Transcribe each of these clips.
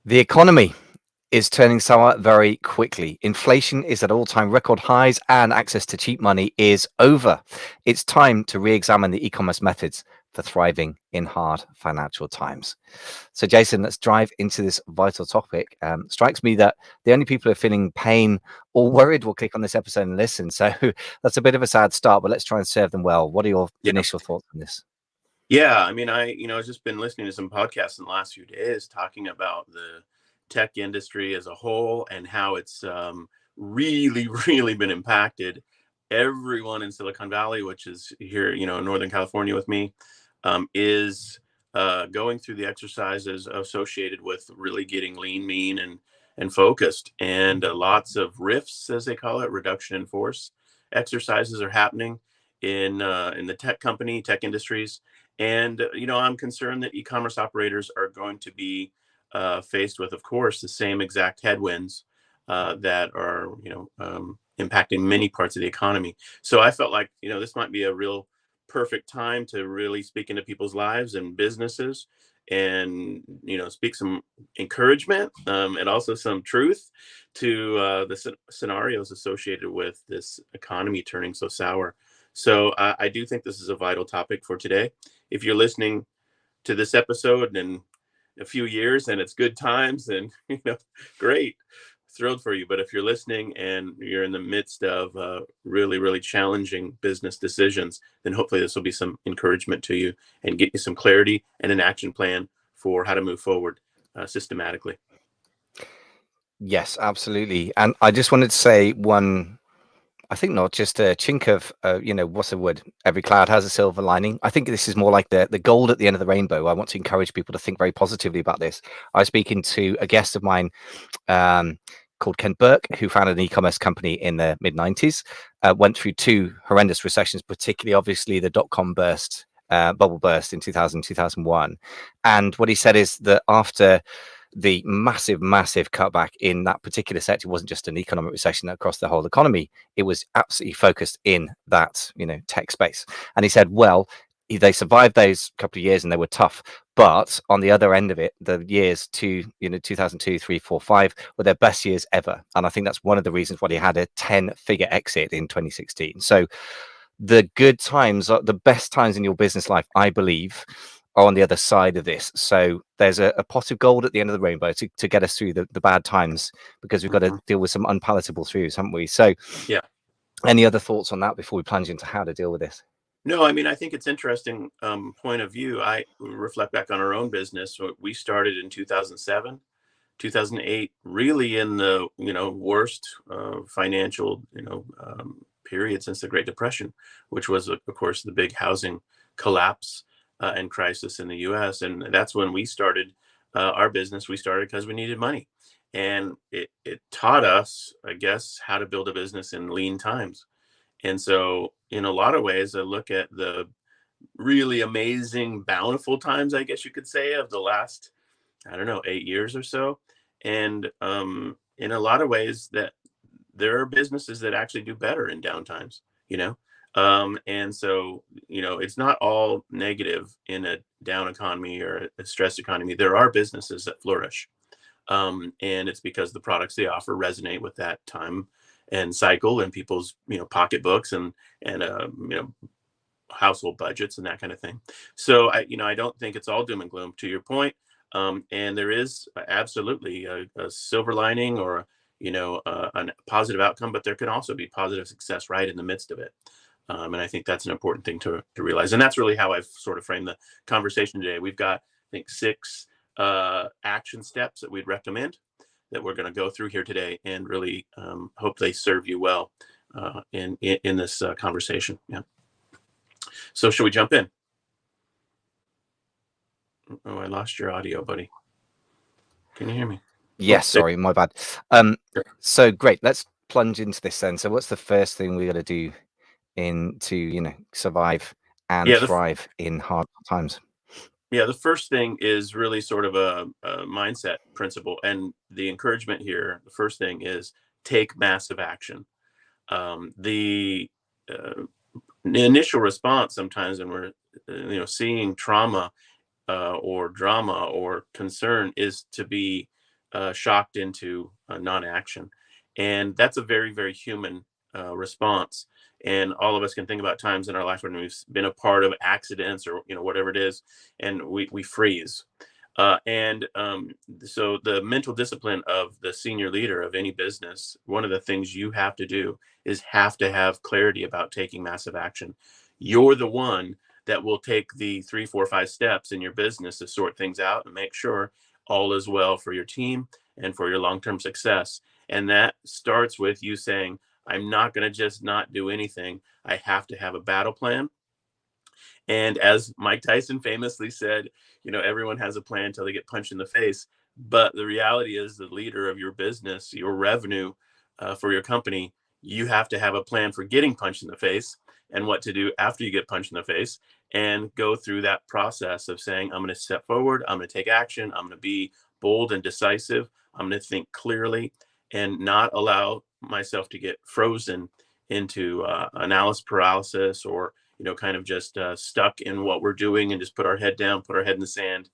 The economy is turning sour very quickly. Inflation is at all-time record highs and access to cheap money is over. It's time to re-examine the e-commerce methods for thriving in hard financial times. So, Jason, let's drive into this vital topic. Strikes me that the only people who are feeling pain or worried will click on this episode and listen. So that's a bit of a sad start, but let's try and serve them well. What are your Yeah. initial thoughts on this? Yeah. I mean, I've just been listening to some podcasts in the last few days talking about the tech industry as a whole and how it's really, really been impacted. Everyone in Silicon Valley, which is here, in Northern California with me, is going through the exercises associated with really getting lean, mean, and focused. And lots of RIFs, as they call it, reduction in force exercises are happening in the tech industries. And I'm concerned that e-commerce operators are going to be faced with, of course, the same exact headwinds that are impacting many parts of the economy. So I felt like this might be a real perfect time to really speak into people's lives and businesses, and speak some encouragement, and also some truth to the scenarios associated with this economy turning so sour. So I do think this is a vital topic for today. If you're listening to this episode in a few years and it's good times, and great, thrilled for you. But if you're listening and you're in the midst of really, really challenging business decisions, then hopefully this will be some encouragement to you and get you some clarity and an action plan for how to move forward systematically. Yes, absolutely. And I just wanted to say one, I think not just a chink of, what's the word? Every cloud has a silver lining. I think this is more like the gold at the end of the rainbow. I want to encourage people to think very positively about this. I was speaking to a guest of mine um, called Ken Burke, who founded an e-commerce company in the mid 90s, went through two horrendous recessions, particularly obviously the dot-com burst, bubble burst in 2000, 2001. And what he said is that after the massive, massive cutback in that particular sector wasn't just an economic recession across the whole economy. It was absolutely focused in that, tech space. And he said, well, they survived those couple of years and they were tough. But on the other end of it, the years 2002, 3, 4, 5 were their best years ever. And I think that's one of the reasons why he had a 10-figure exit in 2016. So the good times are the best times in your business life, I believe, are on the other side of this. So there's a pot of gold at the end of the rainbow to get us through the bad times, because we've got to Mhm. deal with some unpalatable truths, haven't we? So Yeah. any other thoughts on that before we plunge into how to deal with this? No, I mean, I think it's interesting point of view. I reflect back on our own business. We started in 2007, 2008, really in the worst financial period since the Great Depression, which was of course the big housing collapse and crisis in the U.S. And that's when we started our business. We started because we needed money, and it taught us, I guess, how to build a business in lean times. And so, in a lot of ways, I look at the really amazing, bountiful times, I guess you could say, of the last, I don't know, 8 years or so. And in a lot of ways, that there are businesses that actually do better in downtimes, you know? And so, it's not all negative in a down economy or a stressed economy. There are businesses that flourish. And it's because the products they offer resonate with that time and cycle and people's pocketbooks and household budgets and that kind of thing. So I don't think it's all doom and gloom, to your point. And there is absolutely a silver lining, or a positive outcome, but there can also be positive success right in the midst of it. And I think that's an important thing to realize. And that's really how I've sort of framed the conversation today. We've got, I think, 6 action steps that we'd recommend that we're going to go through here today, and really hope they serve you well in this conversation. Yeah. So should we jump in? Oh, I lost your audio, buddy. Can you hear me? Oh, Yes, there sorry, my bad. Um, you so great. Let's plunge into this then. So what's the first thing we got to do to, survive and Yeah, thrive in hard times? the first thing is really sort of a mindset principle, and the encouragement here. The first thing is take massive action. The initial response sometimes when we're seeing trauma or drama or concern is to be shocked into non-action. And that's a very, very human response. And all of us can think about times in our life when we've been a part of accidents or whatever it is, and we freeze. So the mental discipline of the senior leader of any business, one of the things you have to do is have to have clarity about taking massive action. You're the one that will take the 3, 4, 5 steps in your business to sort things out and make sure all is well for your team and for your long-term success. And that starts with you saying, I'm not going to just not do anything. I have to have a battle plan. And as Mike Tyson famously said, everyone has a plan until they get punched in the face. But the reality is, the leader of your business, your revenue for your company, you have to have a plan for getting punched in the face and what to do after you get punched in the face, and go through that process of saying, I'm going to step forward, I'm going to take action, I'm going to be bold and decisive, I'm going to think clearly, and not allow myself to get frozen into analysis paralysis, or kind of just stuck in what we're doing and just put our head down, put our head in the sand,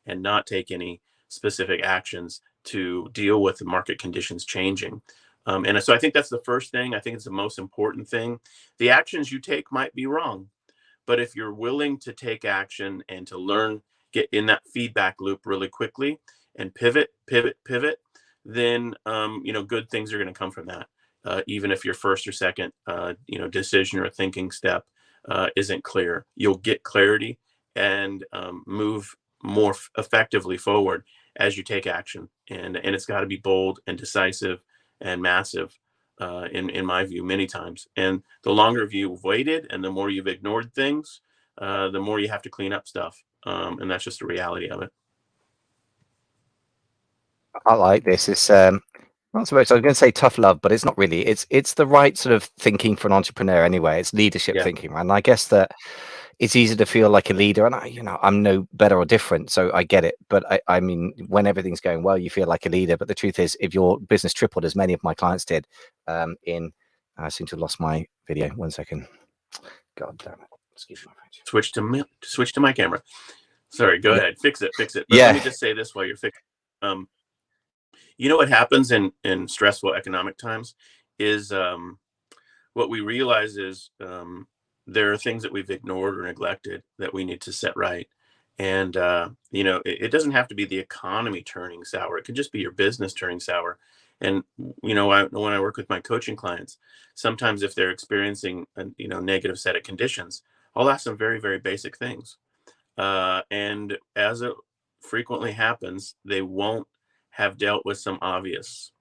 and not take any specific actions to deal with the market conditions changing. And so I think that's the first thing. I think it's the most important thing. The actions you take might be wrong, but if you're willing to take action and to learn, get in that feedback loop really quickly and pivot, pivot, pivot, then good things are going to come from that. Even if your first or second decision or thinking step isn't clear, you'll get clarity and move more effectively forward as you take action. And it's got to be bold and decisive and massive, in my view, many times. And the longer you've waited and the more you've ignored things, the more you have to clean up stuff. And that's just the reality of it. I like this. It's not so much, I was going to say tough love, but it's not really. It's the right sort of thinking for an entrepreneur anyway. It's leadership Yeah. thinking, right? And I guess that it's easy to feel like a leader, and I'm no better or different, so I get it. But I mean, when everything's going well, you feel like a leader. But the truth is, if your business tripled, as many of my clients did, I seem to have lost my video. 1 second. God damn it. Excuse my French. Switch to my camera. Sorry, go ahead. Fix it. But let me Yeah. just say this while you're fixing. What happens in stressful economic times is, what we realize is, there are things that we've ignored or neglected that we need to set right. And it doesn't have to be the economy turning sour. It could just be your business turning sour. And when I work with my coaching clients, sometimes if they're experiencing a negative set of conditions, I'll ask them very, very basic things. And as it frequently happens, they won't have dealt with some obvious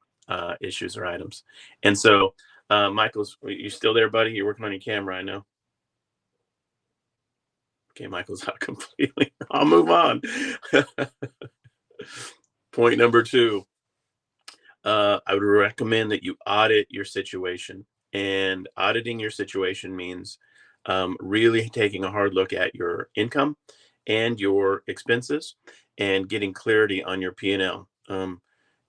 issues or items. And so, Michael's, you still there, buddy? You're working on your camera, I know. Okay, Michael's out completely. I'll move on. Point number 2. I would recommend that you audit your situation. And auditing your situation means really taking a hard look at your income and your expenses, and getting clarity on your P&L. To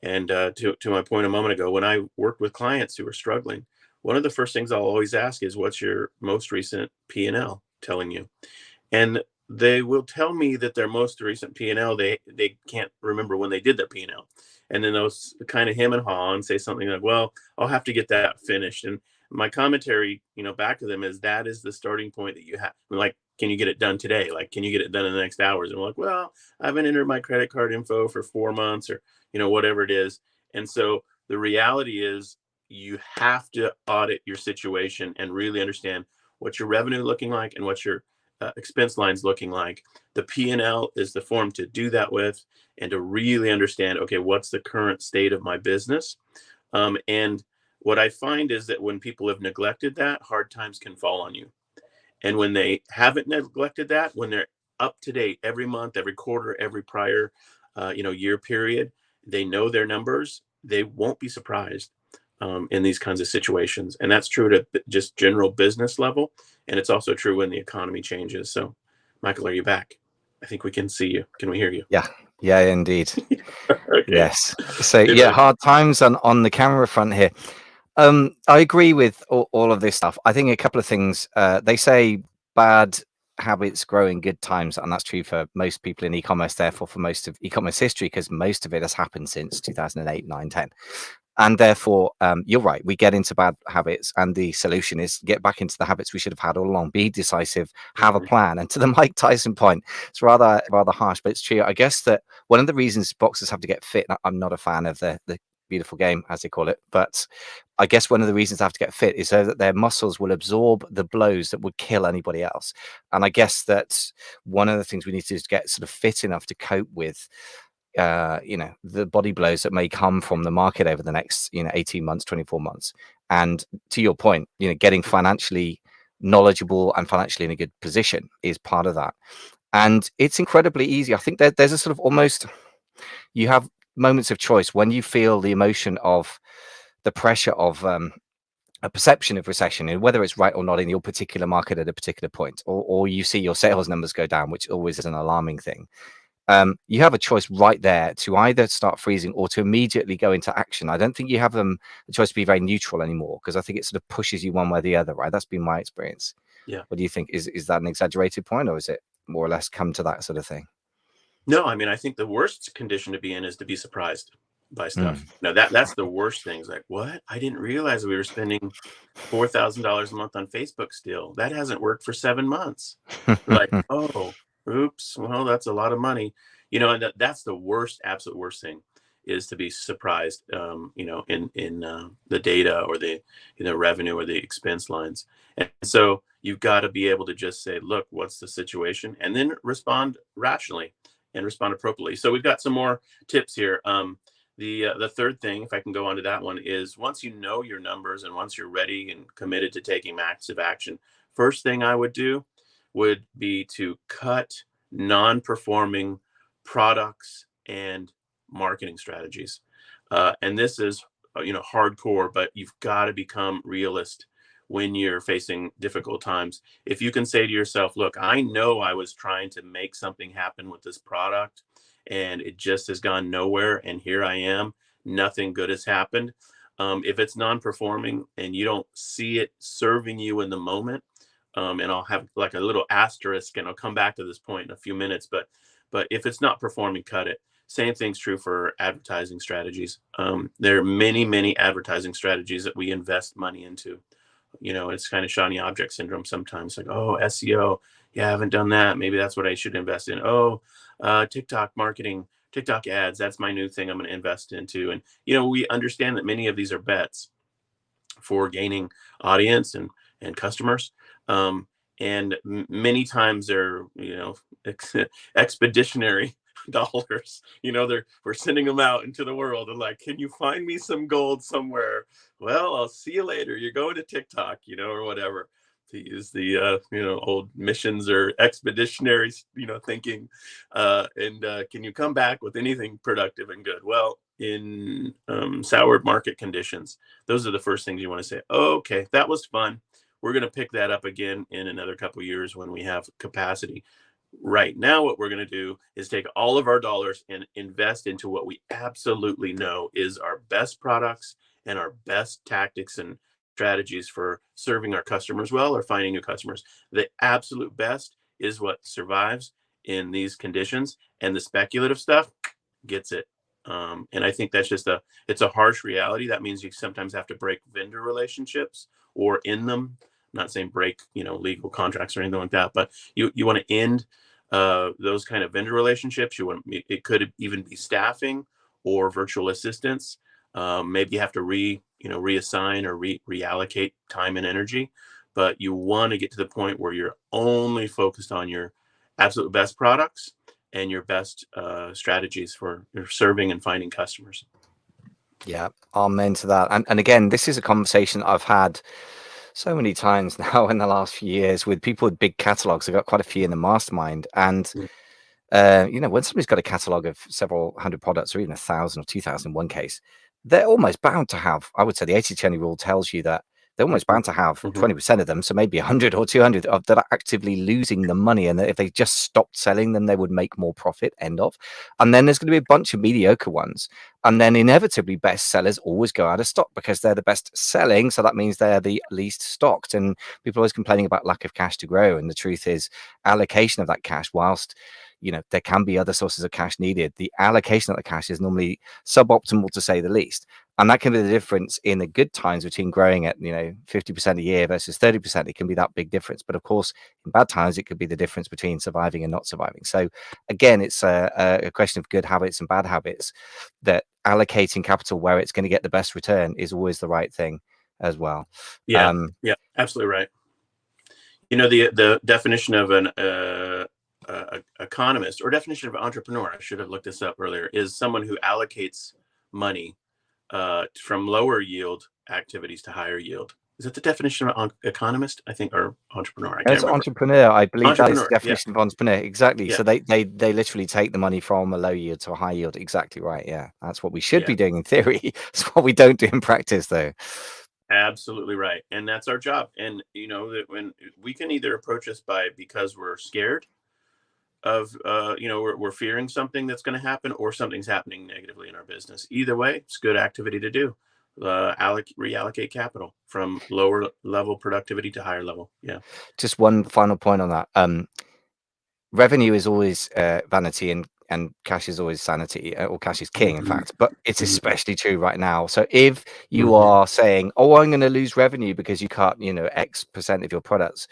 my point a moment ago, when I work with clients who are struggling, one of the first things I'll always ask is, what's your most recent P&L telling you? And they will tell me that their most recent P&L, they can't remember when they did their P&L. And then they'll kind of hem and haw and say something like, well, I'll have to get that finished. And my commentary, back to them is, that is the starting point that you have. Like, can you get it done today? Like, can you get it done in the next hours? And we're like, well, I haven't entered my credit card info for 4 months, or, whatever it is. And so the reality is, you have to audit your situation and really understand what's your revenue looking like and what's your expense lines looking like. The P&L is the form to do that with, and to really understand, okay, what's the current state of my business? And what I find is that when people have neglected that, hard times can fall on you. And when they haven't neglected that, when they're up to date every month, every quarter, every prior, year period, they know their numbers, they won't be surprised in these kinds of situations. And that's true to just general business level. And it's also true when the economy changes. So, Michael, are you back? I think we can see you. Can we hear you? Yeah, indeed. Okay. Yes. So Hey, yeah, buddy. hard times on the camera front here. I agree with all of this stuff. I think a couple of things. They say bad habits grow in good times, and that's true for most people in e-commerce, therefore for most of e-commerce history, because most of it has happened since 2008, 9, 10. And therefore, you're right, we get into bad habits, and the solution is get back into the habits we should have had all along. Be decisive, have a Mhm. plan. And to the Mike Tyson point, it's rather harsh, but it's true. I guess that one of the reasons boxers have to get fit, I'm not a fan of the beautiful game, as they call it, but I guess one of the reasons they have to get fit is so that their muscles will absorb the blows that would kill anybody else. And I guess that one of the things we need to do is get sort of fit enough to cope with the body blows that may come from the market over the next 18 months, 24 months. And to your point, getting financially knowledgeable and financially in a good position is part of that. And it's incredibly easy. I think that there's a sort of almost, you have moments of choice when you feel the emotion of the pressure of a perception of recession, and whether it's right or not in your particular market at a particular point, or you see your sales numbers go down, which always is an alarming thing. You have a choice right there to either start freezing or to immediately go into action. I don't think you have a choice to be very neutral anymore, because I think it sort of pushes you one way or the other, right? That's been my experience. Yeah. What do you think? Is that an exaggerated point, or is it more or less come to that sort of thing? No, I mean, I think the worst condition to be in is to be surprised by Mm. stuff. No, that's the worst thing. It's like, what? I didn't realize we were spending $4,000 a month on Facebook still. That hasn't worked for 7 months. Like, oh, oops. Well, that's a lot of money. And that's the worst, absolute worst thing is to be surprised, in the data or the revenue or the expense lines. And so you've got to be able to just say, look, what's the situation, and then respond rationally and respond appropriately. So we've got some more tips here. The third thing, if I can go on to that one, is once you know your numbers and once you're ready and committed to taking massive action, first thing I would do would be to cut non-performing products and marketing strategies. And this is hardcore, but you've got to become realist when you're facing difficult times. If you can say to yourself, look, I know I was trying to make something happen with this product and it just has gone nowhere, and here I am, nothing good has happened. If it's non-performing and you don't see it serving you in the moment, and I'll have like a little asterisk, and I'll come back to this point in a few minutes. But if it's not performing, cut it. Same thing's true for advertising strategies. There are many advertising strategies that we invest money into. It's kind of shiny object syndrome sometimes. Like, oh, SEO, yeah, I haven't done that. Maybe that's what I should invest in. Oh, TikTok marketing, TikTok ads. That's my new thing I'm going to invest into. And we understand that many of these are bets for gaining audience and customers. And many times they're expeditionary dollars. We're sending them out into the world and like, can you find me some gold somewhere? Well, I'll see you later. You're going to TikTok, or whatever, to use the old missions or expeditionary thinking. And can you come back with anything productive and good? Well, in soured market conditions, those are the first things you want to say. Oh, okay, that was fun. We're going to pick that up again in another couple of years when we have capacity. Right now, what we're going to do is take all of our dollars and invest into what we absolutely know is our best products and our best tactics and strategies for serving our customers well or finding new customers. The absolute best is what survives in these conditions, and the speculative stuff gets it. And I think that's it's a harsh reality. That means you sometimes have to break vendor relationships or end them. I'm not saying break, legal contracts or anything like that, but you want to end those kind of vendor relationships. It could even be staffing or virtual assistants. Maybe you have to reassign or reallocate time and energy, but you want to get to the point where you're only focused on your absolute best products and your best strategies for serving and finding customers. Yeah, amen to that. And again, this is a conversation I've had so many times now in the last few years with people with big catalogs. I've got quite a few in the mastermind. And, Mm. when somebody's got a catalog of several hundred products or even 1,000 or 2,000 in one case, they're almost bound to have, I would say the 80-20 rule tells you that they're almost Mhm. bound to have Mhm. 20% of them, so maybe 100 or 200 of that are actively losing the money. And if they just stopped selling, then they would make more profit, end of. And then there's going to be a bunch of mediocre ones. And then inevitably, best sellers always go out of stock because they're the best selling. So that means they're the least stocked. And people are always complaining about lack of cash to grow. And the truth is, allocation of that cash, whilst there can be other sources of cash needed, the allocation of the cash is normally suboptimal to say the least. And that can be the difference in the good times between growing at 50% a year versus 30%. It can be that big difference. But of course, in bad times, it could be the difference between surviving and not surviving. So again, it's a question of good habits and bad habits, that allocating capital where it's going to get the best return is always the right thing as well. Yeah, yeah, absolutely right. The definition of an economist, or definition of entrepreneur, I should have looked this up earlier, is someone who allocates money from lower yield activities to higher yield. Is that the definition of economist? I think, or entrepreneur. I can't As an remember. entrepreneur, I believe that is the Entrepreneur. Yeah, definition of entrepreneur. Exactly. yeah, So they literally take the money from a low yield to a high yield. Exactly right. Yeah, that's what we should yeah. be doing in theory. It's what we don't do in practice, though. Absolutely right. And that's our job. And that when we can either approach this because we're scared of we're fearing something that's going to happen, or something's happening negatively in our business. Either way, it's good activity to do. Reallocate capital from lower level productivity to higher level. Yeah. Just one final point on that. Revenue is always vanity, and cash is always sanity, or cash is king, in Hmm. fact. But it's Hmm. especially true right now. So if you Hmm. are saying, "Oh, I'm going to lose revenue because you cut, X percent of your products,"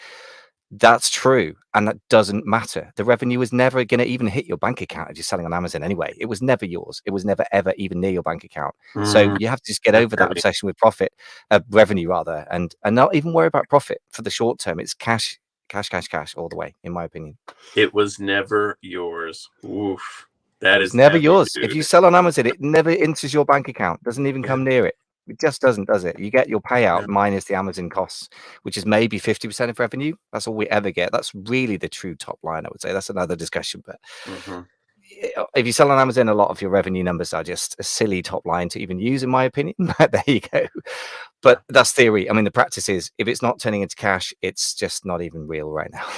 that's true, and that doesn't matter. The revenue is never going to even hit your bank account if you're selling on Amazon anyway. It was never yours. It was never ever even near your bank account. So Hmm. you have to just get That's over that heavy. obsession with profit, revenue rather, and not even worry about profit for the short term. It's cash, cash, cash, cash all the way, in my opinion. It was never yours. Oof. It That was is never heavy, yours. If you dude. sell on Amazon, it never enters your bank account. Doesn't even Yeah. come near it. It just doesn't, does it? You get your payout Yeah. minus the Amazon costs, which is maybe 50% of revenue. That's all we ever get. That's really the true top line, I would say. That's another discussion. But Hmm. if you sell on Amazon, a lot of your revenue numbers are just a silly top line to even use, in my opinion. But there you go. Yeah. But that's theory. I mean, the practice is, if it's not turning into cash, it's just not even real right now.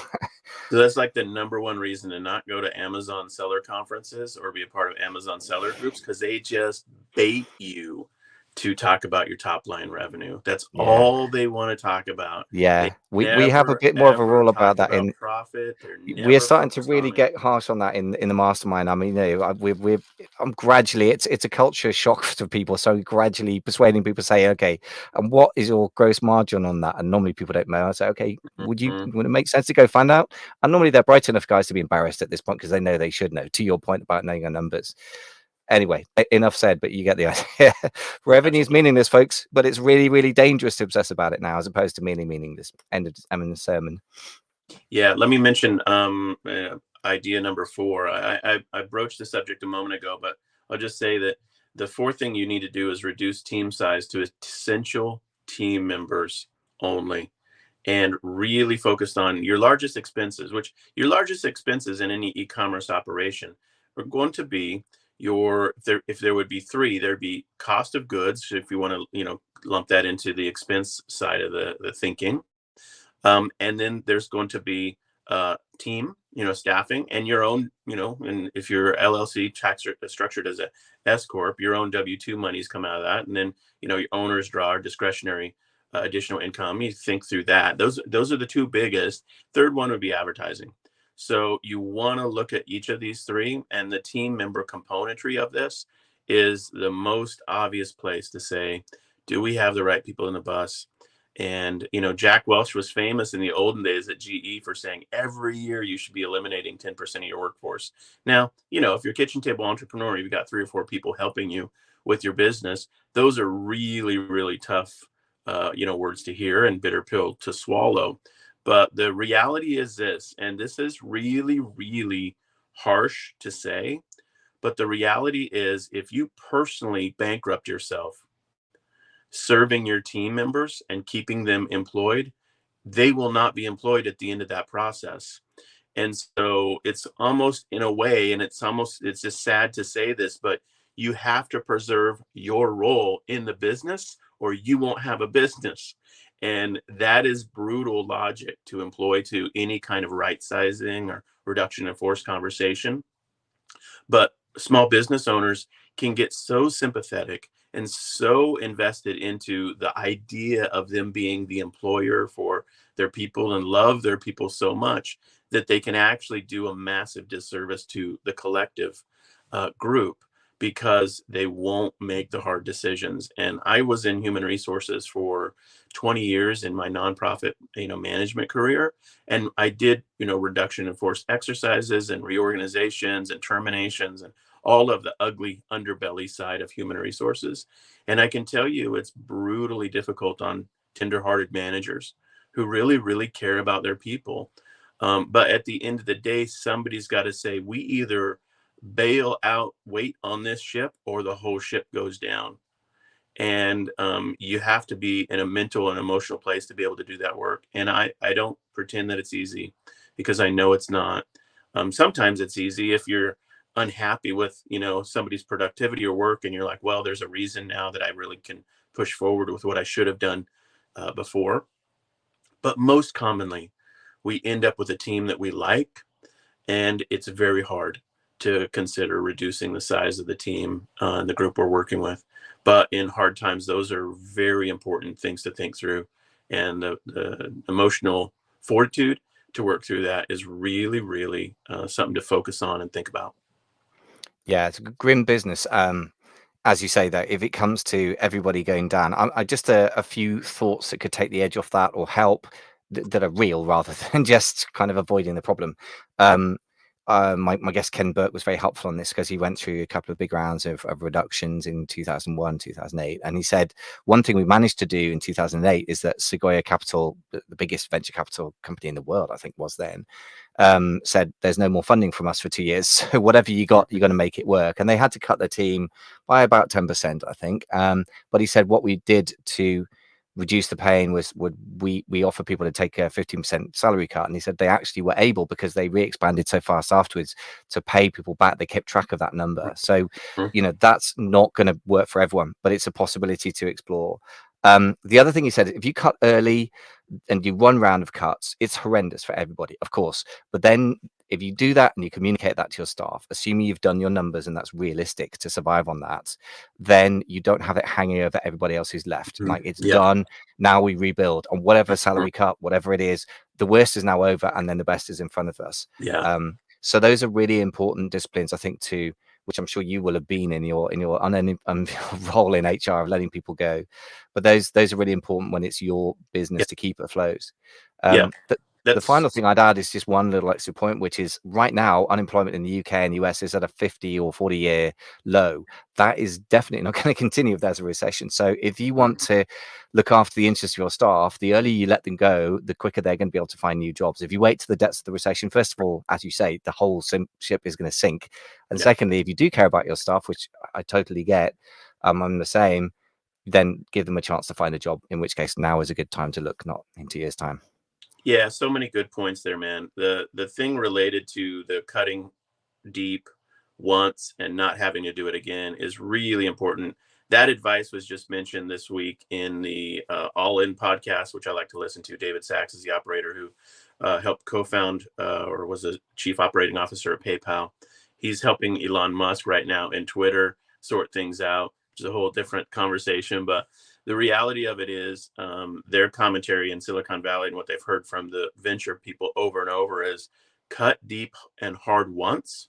So that's like the number one reason to not go to Amazon seller conferences or be a part of Amazon seller groups, because they just bait you to talk about your top line revenue. That's Yeah. all they want to talk about. They Yeah. We have a never, bit more of a ever rule about talk that about in profit. They're we're never starting to focused really on it. get harsh on that in the mastermind. I mean, we're I'm gradually, it's a culture shock for people. So gradually persuading people, say, okay, and what is your gross margin on that? And normally people don't know. I say, okay, Mhm. would it make sense to go find out? And normally they're bright enough guys to be embarrassed at this point because they know they should know. To your point about knowing your numbers. Anyway, enough said, but you get the idea. Revenue is Absolutely. meaningless, folks, but it's really, really dangerous to obsess about it now, as opposed to merely meaningless. End of the sermon. Yeah, let me mention idea number four. I broached the subject a moment ago, but I'll just say that the fourth thing you need to do is reduce team size to essential team members only, and really focused on your largest expenses, which your largest expenses in any e-commerce operation are going to be if there would be three, there'd be cost of goods, if you want to, lump that into the expense side of the thinking. And then there's going to be team, staffing, and your own, and if your LLC structured as a S corp, your own W-2 monies come out of that, and then your owners draw discretionary additional income. You think through that. Those are the two biggest. Third one would be advertising. So you want to look at each of these three, and the team member componentry of this is the most obvious place to say, do we have the right people in the bus? And Jack Welch was famous in the olden days at GE for saying every year you should be eliminating 10% of your workforce. Now, if you're a kitchen table entrepreneur, you've got 3 or 4 people helping you with your business. Those are really, really tough, words to hear and bitter pill to swallow. But the reality is this, and this is really, really harsh to say, but the reality is, if you personally bankrupt yourself serving your team members and keeping them employed, they will not be employed at the end of that process. And so it's almost, in a way, and it's just sad to say this, but you have to preserve your role in the business or you won't have a business. And that is brutal logic to employ to any kind of right sizing or reduction in force conversation. But small business owners can get so sympathetic and so invested into the idea of them being the employer for their people and love their people so much that they can actually do a massive disservice to the collective group because they won't make the hard decisions. And I was in human resources for 20 years in my nonprofit, management career, and I did, reduction in force exercises and reorganizations and terminations and all of the ugly underbelly side of human resources. And I can tell you it's brutally difficult on tenderhearted managers who really, really care about their people. But at the end of the day, somebody's got to say, we either bail out weight on this ship or the whole ship goes down. And you have to be in a mental and emotional place to be able to do that work. And I don't pretend that it's easy because I know it's not. Sometimes it's easy if you're unhappy with somebody's productivity or work, and you're like, well, there's a reason now that I really can push forward with what I should have done before. But most commonly, we end up with a team that we like, and it's very hard to consider reducing the size of the team and the group we're working with. But in hard times, those are very important things to think through, and the emotional fortitude to work through that is really, really something to focus on and think about. Yeah, it's a grim business. As you say, though, if it comes to everybody going down, I just a few thoughts that could take the edge off that or help that are real rather than just kind of avoiding the problem. Um, my guest Ken Burke was very helpful on this because he went through a couple of big rounds of reductions in 2001, 2008, and he said one thing we managed to do in 2008 is that Sequoia Capital, the biggest venture capital company in the world, I think was then, said there's no more funding from us for 2 years. So whatever you got, you're going to make it work. And they had to cut their team by about 10%, I think. But he said what we did to reduce the pain was would we offer people to take a 15% salary cut, and he said they actually were able, because they re-expanded so fast afterwards, to pay people back. They kept track of that number. So Mhm. that's not going to work for everyone, but it's a possibility to explore. The other thing he said, if you cut early and do one round of cuts, it's horrendous for everybody, of course. But then if you do that and you communicate that to your staff, assuming you've done your numbers and that's realistic to survive on that, then you don't have it hanging over everybody else who's left. Mhm. Like, it's Yeah. done. Now we rebuild on whatever Mhm. salary cut, whatever it is. The worst is now over, and then the best is in front of us. Yeah. So those are really important disciplines, I think, to which I'm sure you will have been in your role in HR of letting people go. But those are really important when it's your Yeah. business to keep it afloat. Yeah. The That's final thing I'd add is just one little extra point, which is right now unemployment in the UK and US is at a 50 or 40-year low. That is definitely not going to continue if there's a recession. So if you want mhm. to look after the interests of your staff, the earlier you let them go, the quicker they're going to be able to find new jobs. If you wait to the depths of the recession, first of all, as you say, the whole ship is going to sink. And Yeah. secondly, if you do care about your staff, which I totally get, I'm the same, then give them a chance to find a job, in which case now is a good time to look, not in 2 years' time. Yeah, so many good points there, man. The thing related to the cutting deep once and not having to do it again is really important. That advice was just mentioned this week in the All In podcast, which I like to listen to. David Sachs is the operator who helped co-found or was a chief operating officer at PayPal. He's helping Elon Musk right now in Twitter sort things out, which is a whole different conversation. But the reality of it is their commentary in Silicon Valley and what they've heard from the venture people over and over is cut deep and hard once,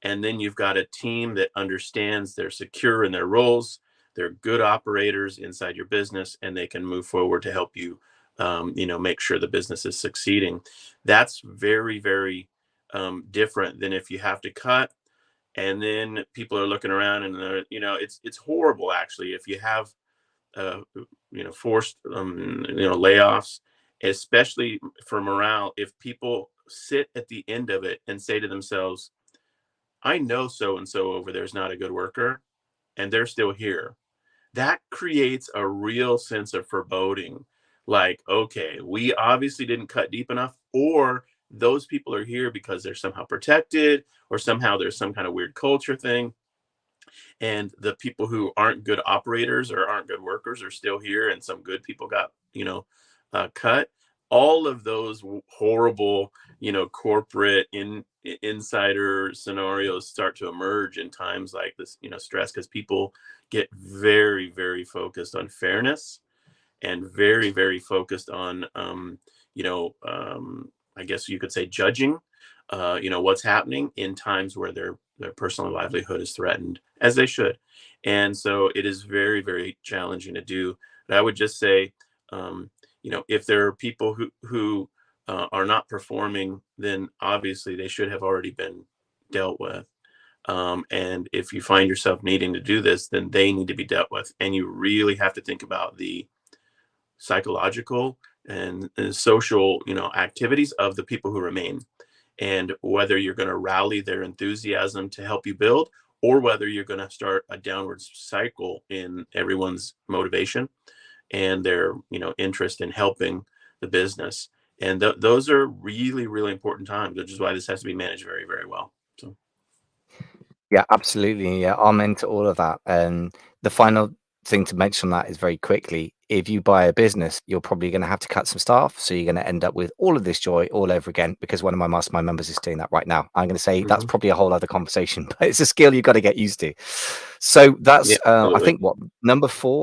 and then you've got a team that understands they're secure in their roles, they're good operators inside your business, and they can move forward to help you make sure the business is succeeding. That's very, very different than if you have to cut and then people are looking around and it's horrible actually if you have uh, forced layoffs, especially for morale. If people sit at the end of it and say to themselves, I know so and so over there is not a good worker, and they're still here. That creates a real sense of foreboding. Like, okay, we obviously didn't cut deep enough, or those people are here because they're somehow protected, or somehow there's some kind of weird culture thing. And the people who aren't good operators or aren't good workers are still here, and some good people got cut. All of those horrible, corporate insider scenarios start to emerge in times like this, stress, because people get very, very focused on fairness and very, very focused on, you know, I guess you could say judging, what's happening in times where their personal livelihood is threatened, as they should. And so it is very, very challenging to do. But I would just say, if there are people who are not performing, then obviously they should have already been dealt with. And if you find yourself needing to do this, then they need to be dealt with. And you really have to think about the psychological and social, activities of the people who remain, and whether you're going to rally their enthusiasm to help you build, or whether you're going to start a downward cycle in everyone's motivation and their, interest in helping the business. And those are really, really important times, which is why this has to be managed very, very well. So Yeah, absolutely. Yeah, I'm into all of that. And the final thing to mention on that is very quickly, if you buy a business, you're probably going to have to cut some staff. So you're going to end up with all of this joy all over again, because one of my mastermind members is doing that right now. I'm going to say that's mhm. probably a whole other conversation, but it's a skill you've got to get used to. So Yeah, that's, I absolutely. think, what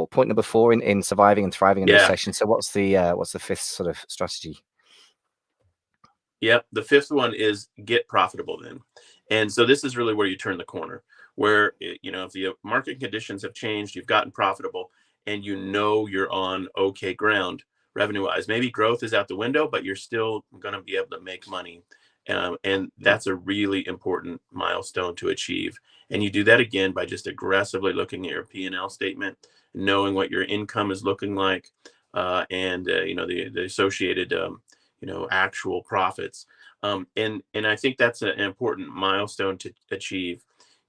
point number four in surviving and thriving in Yeah. recession. So what's the fifth sort of strategy? Yep. The fifth one is get profitable then. And so this is really where you turn the corner, where, if the market conditions have changed, you've gotten profitable, and you're on okay ground revenue wise. Maybe growth is out the window, but you're still going to be able to make money. And that's a really important milestone to achieve. And you do that again by just aggressively looking at your P&L statement, knowing what your income is looking like, and the associated actual profits. And I think that's an important milestone to achieve.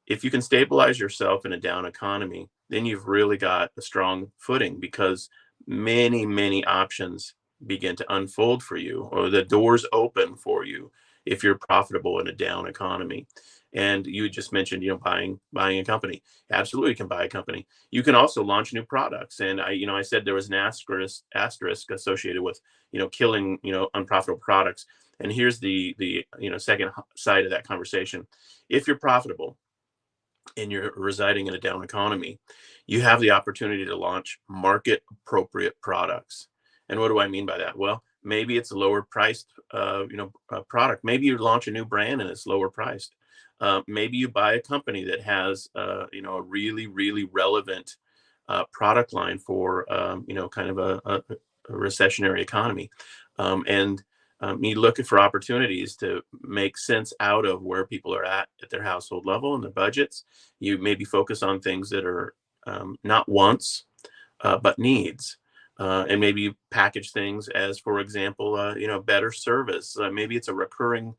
If you can stabilize yourself in a down economy, then you've really got a strong footing, because many, many options begin to unfold for you, or the doors open for you if you're profitable in a down economy. And you just mentioned, buying a company. Absolutely, you can buy a company. You can also launch new products. And I said there was an asterisk associated with, killing, unprofitable products. And here's the second side of that conversation. If you're profitable and you're residing in a down economy, you have the opportunity to launch market appropriate products. And what do I mean by that? Well, maybe it's a lower priced, product. Maybe you launch a new brand and it's lower priced. Maybe you buy a company that has, a really, really relevant product line for, kind of a recessionary economy. And you looking for opportunities to make sense out of where people are at their household level and their budgets. You maybe focus on things that are, not wants, but needs. And maybe you package things as, for example, better service. Maybe it's a recurring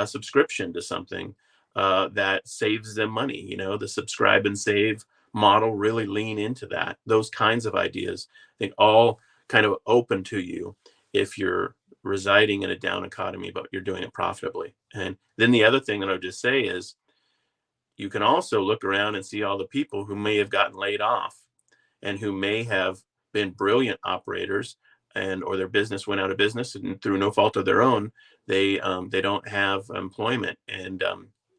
subscription to something that saves them money. The subscribe and save model, really lean into that. Those kinds of ideas, I think, all kind of open to you if you're residing in a down economy, but you're doing it profitably. And then the other thing that I would just say is, you can also look around and see all the people who may have gotten laid off, and who may have been brilliant operators, and or their business went out of business, and through no fault of their own, they don't have employment. And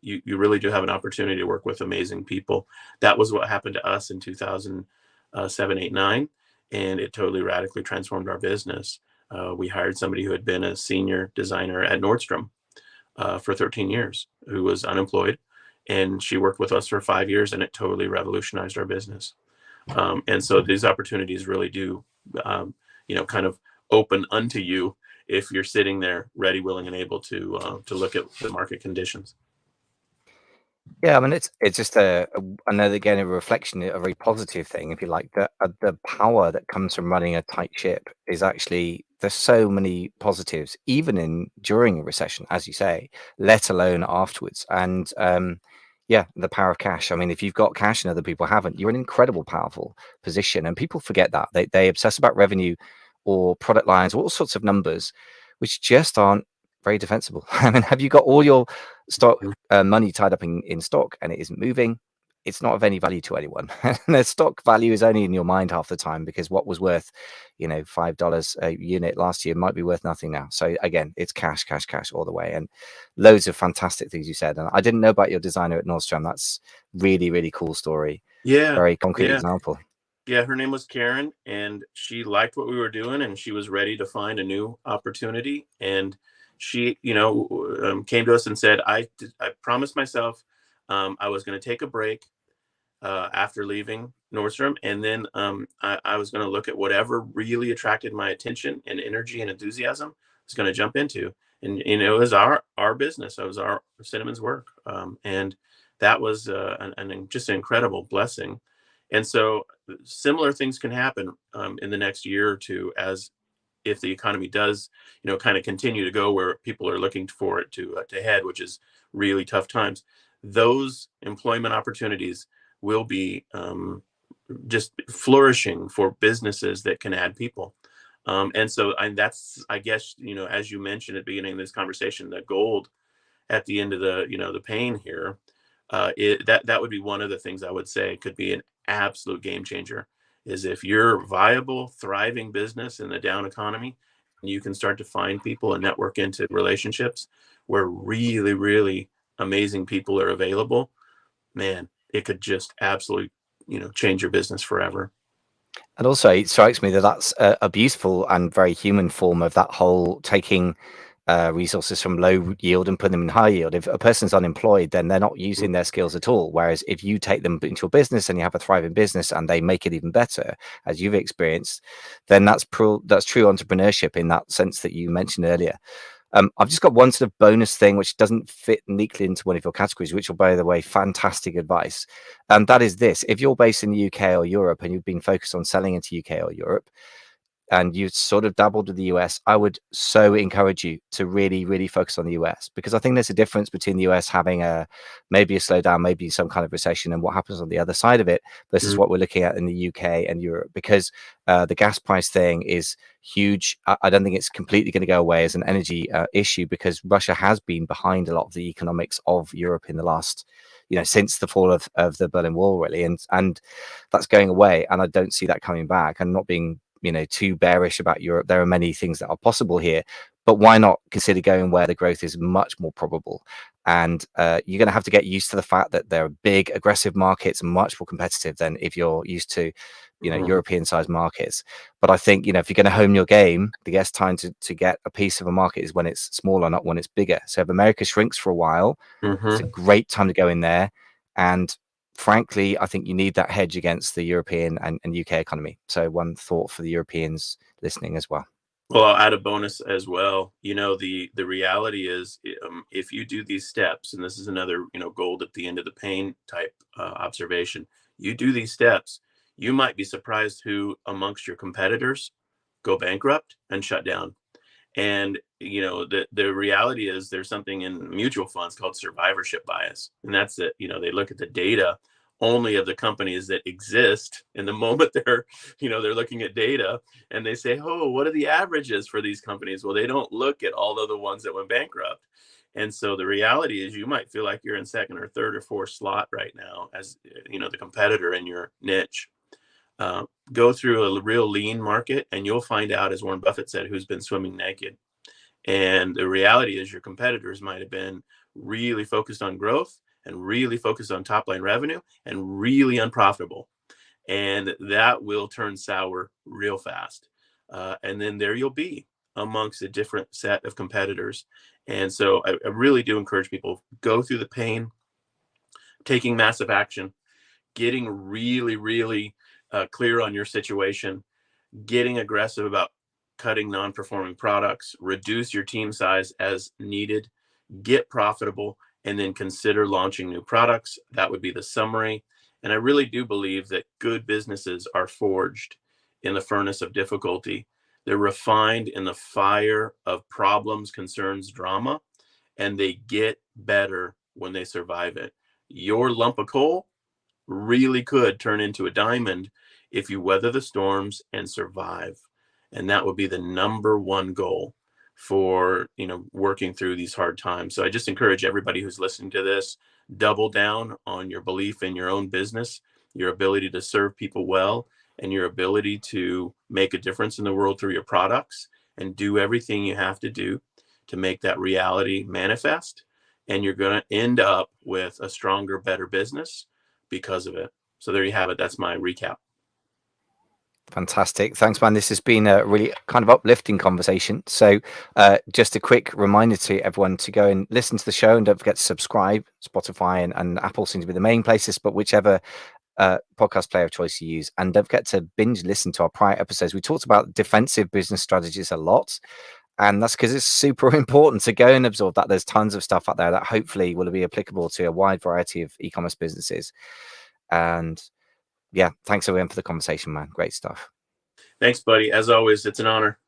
you really do have an opportunity to work with amazing people. That was what happened to us in 2007, 8, 9, and it totally radically transformed our business. We hired somebody who had been a senior designer at Nordstrom for 13 years, who was unemployed, and she worked with us for 5 years, and it totally revolutionized our business. And so these opportunities really do, kind of open unto you if you're sitting there ready, willing, and able to look at the market conditions. Yeah, I mean, it's just another, again, a reflection, a very positive thing, if you like. The power that comes from running a tight ship is actually, there's so many positives, even in during a recession, as you say, let alone afterwards. And yeah, the power of cash. I mean, if you've got cash and other people haven't, you're in an incredible, powerful position. And people forget that. They obsess about revenue or product lines, all sorts of numbers, which just aren't very defensible. I mean, have you got all your stock money tied up in stock and it isn't moving? it's not of any value to anyone. Their stock value is only in your mind half the time, because what was worth, $5 a unit last year might be worth nothing now. So again, it's cash, cash, cash all the way. And loads of fantastic things you said. And I didn't know about your designer at Nordstrom. That's really, really cool story. Yeah, Very concrete yeah, example. yeah. Her name was Karen, and she liked what we were doing, and she was ready to find a new opportunity. And she, came to us and said, I promised myself I was going to take a break after leaving Nordstrom, and then I was going to look at whatever really attracted my attention and energy and enthusiasm. I was going to jump into, and it was our business. It was our Cinnamon's work, and that was just an incredible blessing. And so similar things can happen in the next year or two, as if the economy does, kind of continue to go where people are looking for it to head, which is really tough times. Those employment opportunities will be just flourishing for businesses that can add people. And that's, I guess, as you mentioned at the beginning of this conversation, the gold at the end of the pain here, that would be one of the things I would say could be an absolute game changer, is if you're a viable, thriving business in the down economy, you can start to find people and network into relationships where really, really amazing people are available. Man, it could just absolutely, change your business forever. And also, it strikes me that that's a beautiful and very human form of that whole taking resources from low yield and putting them in high yield. If a person's unemployed, then they're not Mm. using their skills at all. Whereas if you take them into your business and you have a thriving business and they make it even better, as you've experienced, then that's true entrepreneurship in that sense that you mentioned earlier. I've just got one sort of bonus thing which doesn't fit neatly into one of your categories, which will, by the way, fantastic advice. And that is this: if you're based in the UK or Europe and you've been focused on selling into UK or Europe, and you sort of dabbled with the US, I would so encourage you to really, really focus on the US, because I think there's a difference between the US having maybe a slowdown, maybe some kind of recession, and what happens on the other side of it versus Mm. what we're looking at in the UK and Europe. Because the gas price thing is huge. I don't think it's completely going to go away as an energy issue, because Russia has been behind a lot of the economics of Europe in the last, since the fall of the Berlin Wall, really, and that's going away. And I don't see that coming back. I'm not being too bearish about Europe. There are many things that are possible here, but why not consider going where the growth is much more probable? And you're going to have to get used to the fact that there are big, aggressive markets, much more competitive than if you're used to, Mhm. European-sized markets. But I think, if you're going to hone your game, the best time to get a piece of a market is when it's smaller, not when it's bigger. So if America shrinks for a while, it's a Mhm. great time to go in there. And frankly, I think you need that hedge against the European and UK economy. So one thought for the Europeans listening as well. Well, I'll add a bonus as well. The reality is, if you do these steps, and this is another, gold at the end of the pain type observation. You do these steps, you might be surprised who amongst your competitors go bankrupt and shut down. And the reality is, there's something in mutual funds called survivorship bias, and that's that, they look at the data only of the companies that exist in the moment they're looking at data, and they say, oh, what are the averages for these companies? Well, they don't look at all of the ones that went bankrupt. And so the reality is, you might feel like you're in second or third or fourth slot right now as the competitor in your niche. uh, Go through a real lean market, and you'll find out, as Warren Buffett said, who's been swimming naked. And the reality is, your competitors might have been really focused on growth and really focused on top line revenue and really unprofitable. And that will turn sour real fast. And then there you'll be amongst a different set of competitors. And so I really do encourage people, go through the pain, taking massive action, getting really, really clear on your situation, getting aggressive about cutting non-performing products, reduce your team size as needed, get profitable, and then consider launching new products. That would be the summary. And I really do believe that good businesses are forged in the furnace of difficulty. They're refined in the fire of problems, concerns, drama, and they get better when they survive it. Your lump of coal really could turn into a diamond if you weather the storms and survive. And that would be the number one goal for, working through these hard times. So I just encourage everybody who's listening to this, double down on your belief in your own business, your ability to serve people well, and your ability to make a difference in the world through your products, and do everything you have to do to make that reality manifest. And you're going to end up with a stronger, better business because of it. So there you have it. That's my recap. Fantastic. Thanks, man. This has been a really kind of uplifting conversation. So, just a quick reminder to everyone to go and listen to the show, and don't forget to subscribe. Spotify and Apple seem to be the main places, but whichever podcast player of choice you use. And don't forget to binge listen to our prior episodes. We talked about defensive business strategies a lot. And that's because it's super important to go and absorb that. There's tons of stuff out there that hopefully will be applicable to a wide variety of e-commerce businesses. And yeah, thanks everyone for the conversation, man. Great stuff. Thanks, buddy. As always, it's an honor.